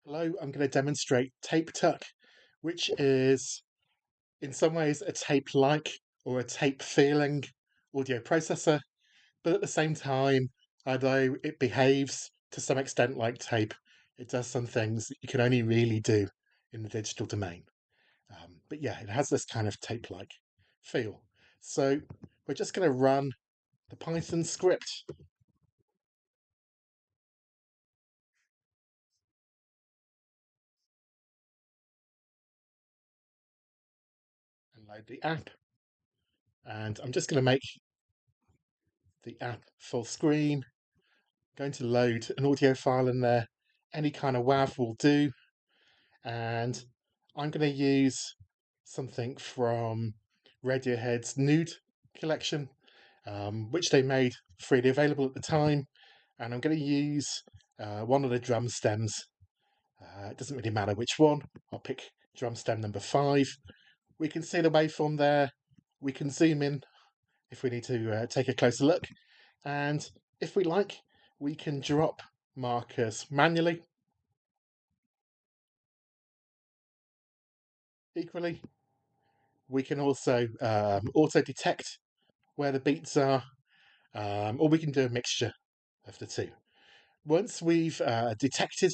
Hello, I'm going to demonstrate tape TUC, which is in some ways a tape-like or a tape-feeling audio processor, but at the same time, although it behaves to some extent like tape, it does some things that you can only really do in the digital domain. But yeah, it has this kind of tape-like feel. So we're just going to run the Python script and load the app. And I'm just going to make the app full screen. Going to load an audio file in there. Any kind of WAV will do. And I'm going to use something from Radiohead's Nude collection, which they made freely available at the time. And I'm going to use one of the drum stems. It doesn't really matter which one. I'll pick drum stem number 5. We can see the waveform there. We can zoom in if we need to take a closer look. And if we like, we can drop markers manually. Equally, we can also auto-detect where the beats are, or we can do a mixture of the two. Once we've detected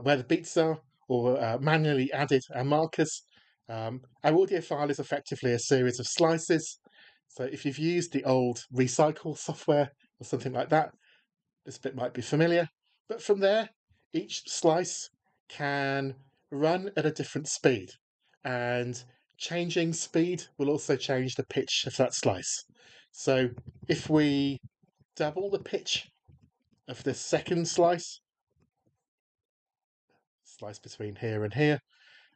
where the beats are or manually added our markers, our audio file is effectively a series of slices. So if you've used the old recycle software or something like that, this bit might be familiar. But from there, each slice can run at a different speed, and changing speed will also change the pitch of that slice. So if we double the pitch of the second slice between here and here,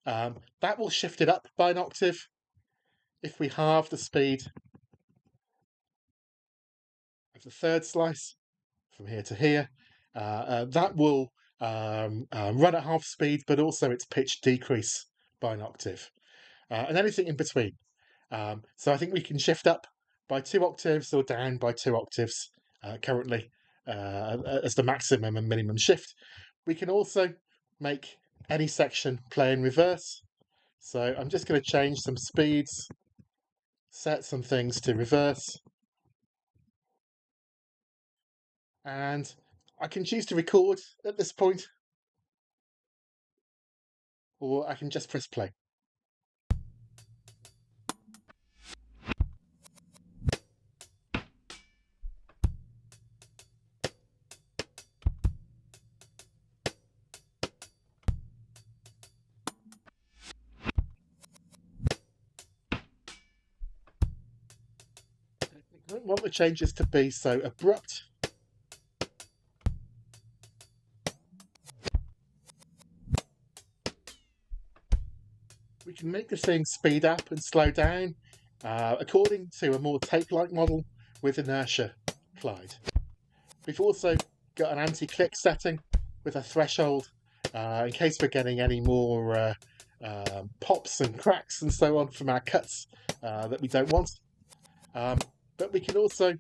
that will shift it up by an octave. If we halve the speed of the third slice from here to here, that will run at half speed, but also its pitch decrease by an octave, and anything in between. So I think we can shift up by 2 octaves or down by 2 octaves currently as the maximum and minimum shift. We can also make any section play in reverse. So I'm just going to change some speeds, set some things to reverse, and I can choose to record at this point, or I can just press play. I don't want the changes to be so abrupt. We can make the thing speed up and slow down according to a more tape-like model with inertia applied. We've also got an anti-click setting with a threshold in case we're getting any more pops and cracks and so on from our cuts that we don't want. But we can also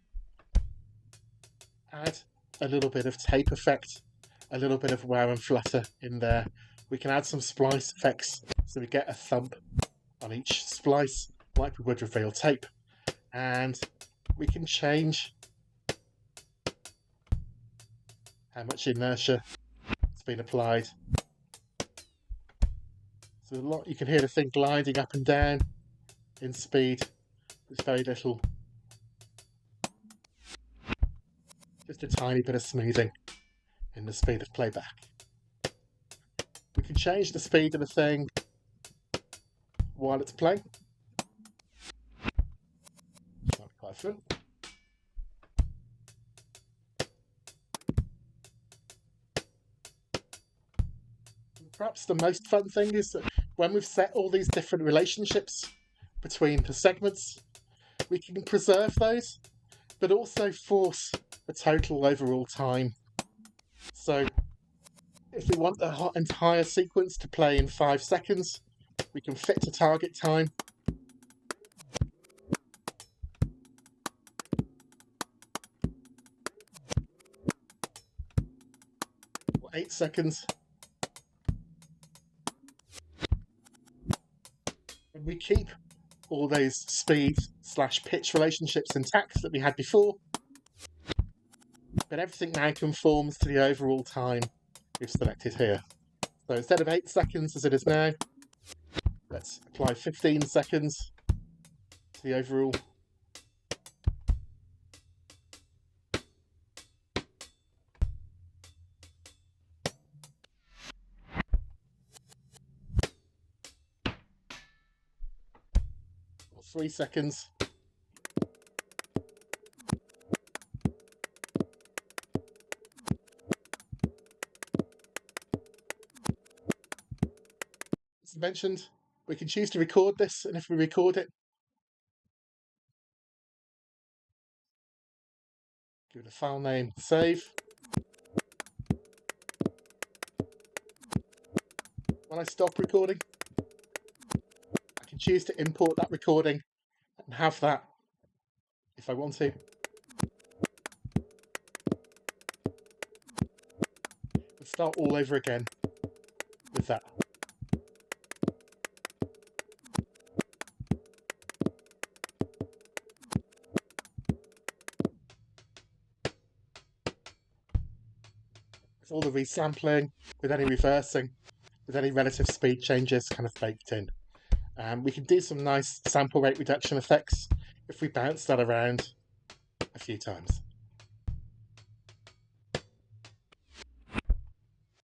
add a little bit of tape effect, a little bit of wear and flutter in there. We can add some splice effects so we get a thump on each splice like we would with real tape, and we can change how much inertia has been applied. So a lot, you can hear the thing gliding up and down in speed. There's very little, just a tiny bit of smoothing in the speed of playback. We can change the speed of the thing while it's playing. It's not quite fun. Perhaps the most fun thing is that when we've set all these different relationships between the segments, we can preserve those, but also force the total overall time. So if we want the entire sequence to play in 5 seconds, we can fit to target time. Or 8 seconds. We keep all those speed/pitch relationships intact that we had before, but everything now conforms to the overall time we've selected here. So instead of 8 seconds as it is now, let's apply 15 seconds to the overall. Or 3 seconds. As mentioned, we can choose to record this, and if we record it, give it a file name, save. When I stop recording, I can choose to import that recording and have that if I want to. Let's start all over again with that. With all the resampling, with any reversing, with any relative speed changes kind of baked in. We can do some nice sample rate reduction effects if we bounce that around a few times.